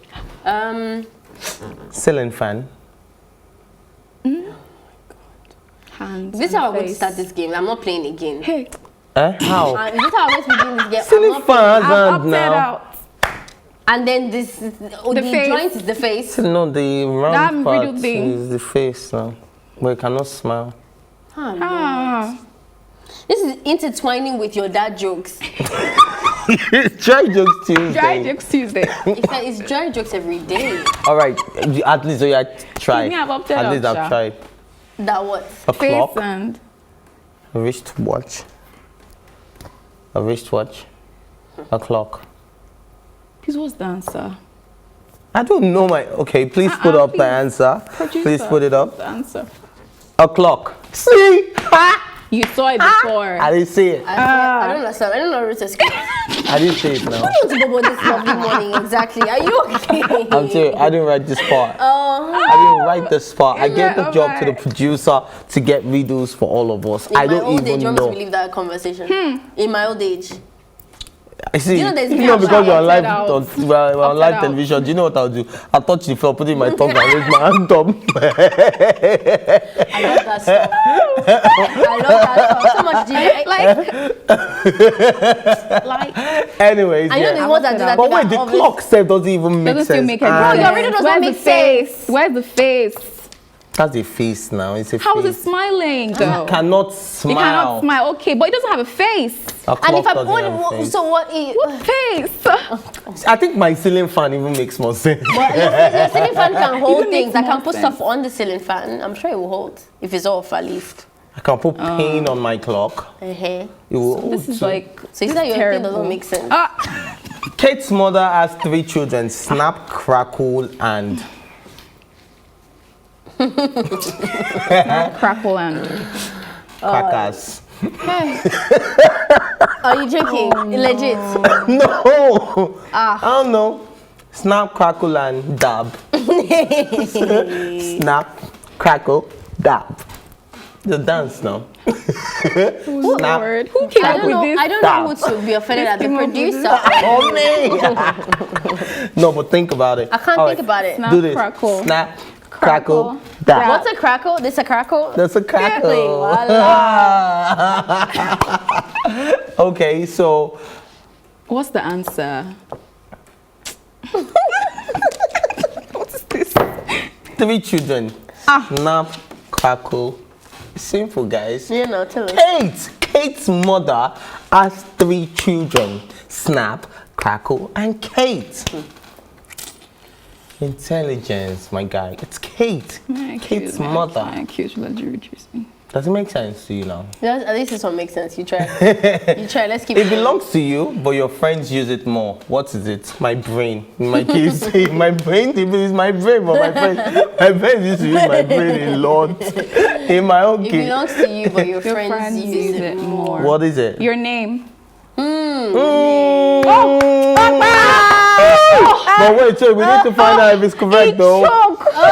Ceiling fan. hands. This is how I'm and going to face. start this game. I'm not playing again. Hey, How? This is how I'm going to begin this game. I'm Ceiling not playing. fan I've hand opted now. out. And then the face. joint is the face. No, the round That part middle thing. is the face now. But you cannot smile. Oh, no. Ah. This is intertwining with your dad jokes. Try jokes Tuesday. Dry jokes Tuesday. It's dry jokes every day. All right, at least I tried. Me, I've opted At least out, I've Sha. tried. That what? A Face clock, and a wristwatch, a wristwatch, a clock. please, what's the answer? I don't know my. Okay, please put up the please. answer. Producer, Please put it what's up. the answer. A clock. See? You saw it before. I didn't see it. I don't understand. I don't know root skills. I didn't see it now. What to go about this lovely morning exactly? Are you okay? I'm serious. I didn't write this part. Oh. I didn't write this part. I Is gave it? the job to the Alright. producer to get redos for all of us. I In my don't old age, even you want me know. to leave that conversation? In my old age. I see. You know there's If me not and because Sha you're on live, opted out. we're on live out. television. Do you know what I'll do? I'll touch the floor, put it in my tongue, and raise my hand up. I love that stuff. I love that stuff. So much Like, Anyways, I know yeah. the ones that do that. But thing wait, are the obvious. clock set doesn't even make doesn't still sense. make it. Ah, your reader does not Where's make the face? sense. Where's the face? That's a face now. It's a How is it face. smiling though? Cannot It smile. cannot smile. Okay, but it doesn't have a face. A And clock if I doesn't have a face. so what? Is, What face? I think my ceiling fan even makes more sense. but your ceiling fan can hold Even things. makes I can more put sense. stuff on the ceiling fan. I'm sure it will hold if it's off at least. I can put pain on my clock. Uh-huh. It will hold This is too. like So it's like your thing doesn't make sense. Kate's mother has 3 children: Snap, Crackle, and crackle and. Crackers. Are you joking? Legit. No! I don't know. Snap, Crackle, and Dab. Snap, Crackle, Dab. The dance now. Snap. Lord, who came I up don't with know. this? I don't know who to be offended at. The came up with this. producer. Oh, me! No, but think about it. I can't All think about it. Snap, Do this. crackle. Snap, crackle, that. What's a crackle? This a crackle? That's a crackle. Okay, so What's the answer? What is this? 3 children. Snap, crackle. Simple, guys. You know, tell us. Kate's mother has 3 children. Snap, crackle, and Kate. Intelligence, my guy. It's Kate. Kate's mother. Cute, let you reduce me. Does it make sense to you now? Yes, at least this one makes sense. You try. You try. Let's keep It belongs to you, but your friends use it more. What is it? My brain. My kids say my brain. It is my brain, but my friends used to use my brain a lot. In my own It case. belongs to you, but your friends use it more. What is it? Your name. But wait, so we need to find out if it's correct, though.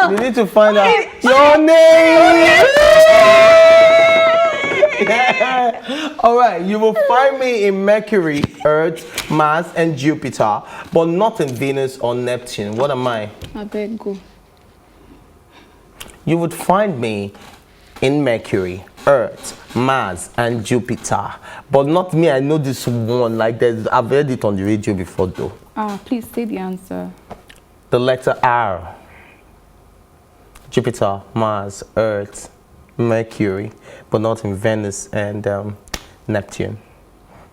We need to find out your name. All right, you will find me in Mercury, Earth, Mars, and Jupiter, but not in Venus or Neptune. What am I? I beg go. You would find me in Mercury, Earth, Mars, and Jupiter, but not me. I know this one. Like I've heard it on the radio before, though. Please say the answer. The letter R. Jupiter, Mars, Earth, Mercury, but not in Venus and Neptune.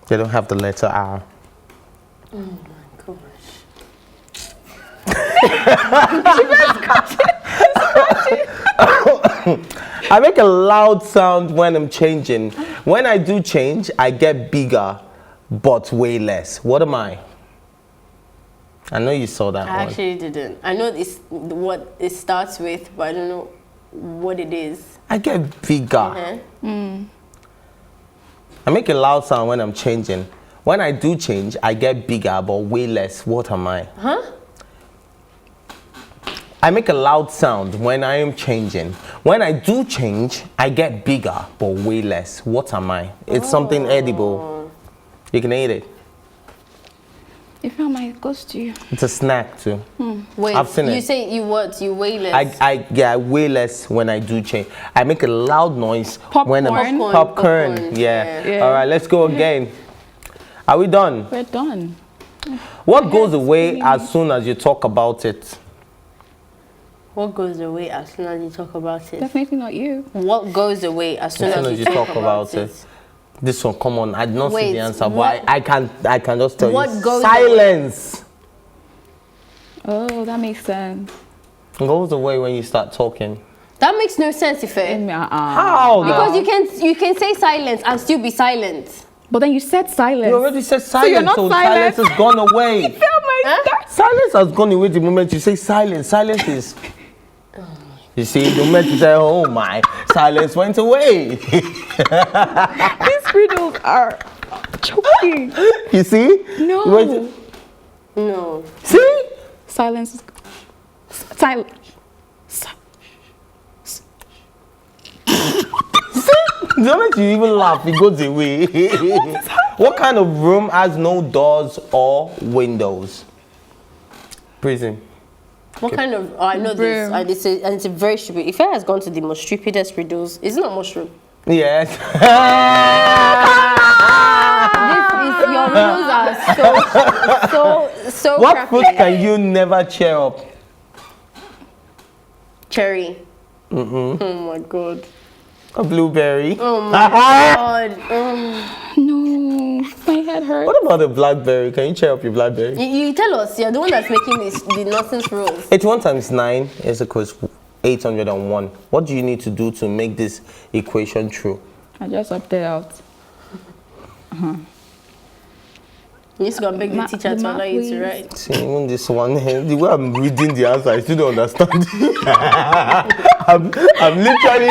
They don't have the letter R. Oh my gosh. I make a loud sound when I'm changing. When I do change, I get bigger, but way less. What am I? I know you saw that I one. actually didn't. I know this what it starts with, but I don't know what it is. I get bigger. I make a loud sound when I'm changing. When I do change, I get bigger, but way less. What am I? I make a loud sound when I am changing. When I do change, I get bigger, but way less. What am I? It's something edible. You can eat it. If I might goes to you. It's a snack too. Wait, I've seen you it. say you what? You weigh less. I way less when I do change. I make a loud noise when I'm Popcorn? popcorn. Yeah. Yeah. All right, let's go again. Are we done? We're done. What goes away as soon as you talk about it? What goes away as soon as you talk about it? Definitely not you. What goes away as soon as you talk about it? This one, come on. I did not see Wait, the answer, what- but I can just tell What you. goes Silence Oh, that makes sense. goes away when you start talking. That makes no sense, Ife. How? Because now? you can say silence and still be silent. But then you said silence. You already said silence, you're not silent? silence has gone away. Silence has gone away the moment you say silence. Silence is. You see, the moment you say, oh my, silence went away. These riddles are choking. You see? No. You went- No. See? Silence is silent. The moment you even laugh, it goes away. What kind of room has no doors or windows? Prison. What kind of? Oh, I know this. Room. And it's a very stupid. If I has gone to the most stupidest riddles, it's not mushroom. Yes. Your riddles are so What crappy. fruit can you never cheer up? Cherry. Oh my god. A blueberry. Oh my god. No, my head hurts. What about a blackberry? Can you cheer up your blackberry? You tell us. You're the one that's making the nonsense rules. 81 times 9 is equals 801. What do you need to do to make this equation true? I just opted out. You just gotta beg the teacher to math, allow you please. to write. See, even this one, the way I'm reading the answer, I still don't understand. I'm literally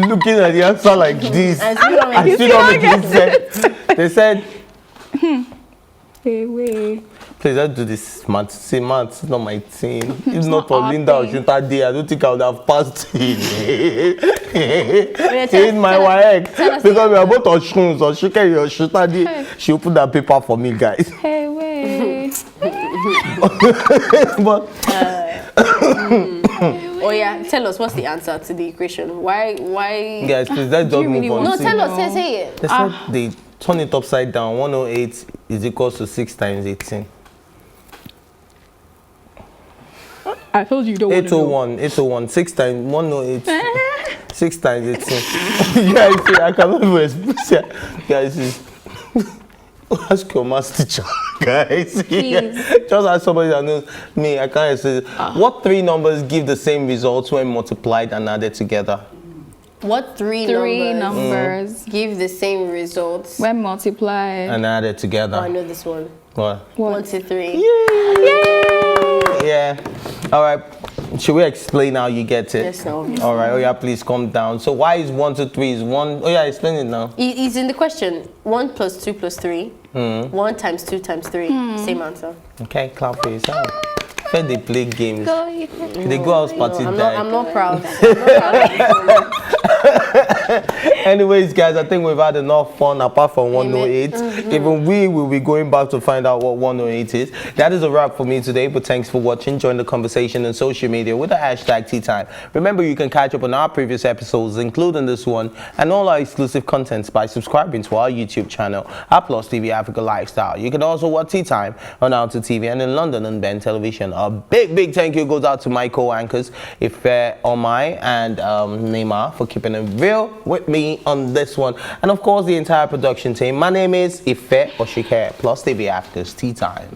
looking at the answer like this. And still don't make I it. still don't make sense. They said, Hey, wait. please don't do this math. See, math is not my thing. If It's not not for our Linda or thing. Shinta Day, I don't think I would have passed it. tell- In my tell- WAEC. tell us Because we the are both on shoes. So she can your Shinta Day. She opened that paper for me, guys. Hey, wait. But Oh yeah, tell us what's the answer to the equation. Why? Guys, please let's just move on. No, See, tell us. Say it. they said they turn it upside down. 108 is equals to 6 times 18. I told you don't want to know. 801, 6 times 108. 6 times 18. Guys, see, I cannot even express it. Guys, ask your math teacher. Guys, just ask somebody that knows me. I can't say. What 3 numbers give the same results when multiplied and added together? What three numbers give the same results when multiplied and added together? Oh, I know this one. What? 1 to 3. Yeah. All right. Should we explain how you get it? Yes, no. All right. Oh yeah, please calm down. So why is 1 to 3 is 1? Oh yeah, explain it now. It's in the question. 1 plus 2 plus 3. 1 times 2 times 3. Same answer. Okay, clap for yourself. When they play games, they go out party. I'm not proud. Anyways, guys, I think we've had enough fun apart from 108. Even we will be going back to find out what 108 is. That is a wrap for me today, but thanks for watching. Join the conversation on social media with the hashtag TEATIME. Remember, you can catch up on our previous episodes, including this one, and all our exclusive contents by subscribing to our YouTube channel, our PlusTvAfrica Lifestyle. You can also watch TEATIME on Out to TV and in London on BEN Television. A big thank you goes out to my co-anchors, Ife, Onyii, and Neymar for keeping it real with me on this one, and of course the entire production team. My name is Ife Oshike, PlusTvAfrica's TEATIME.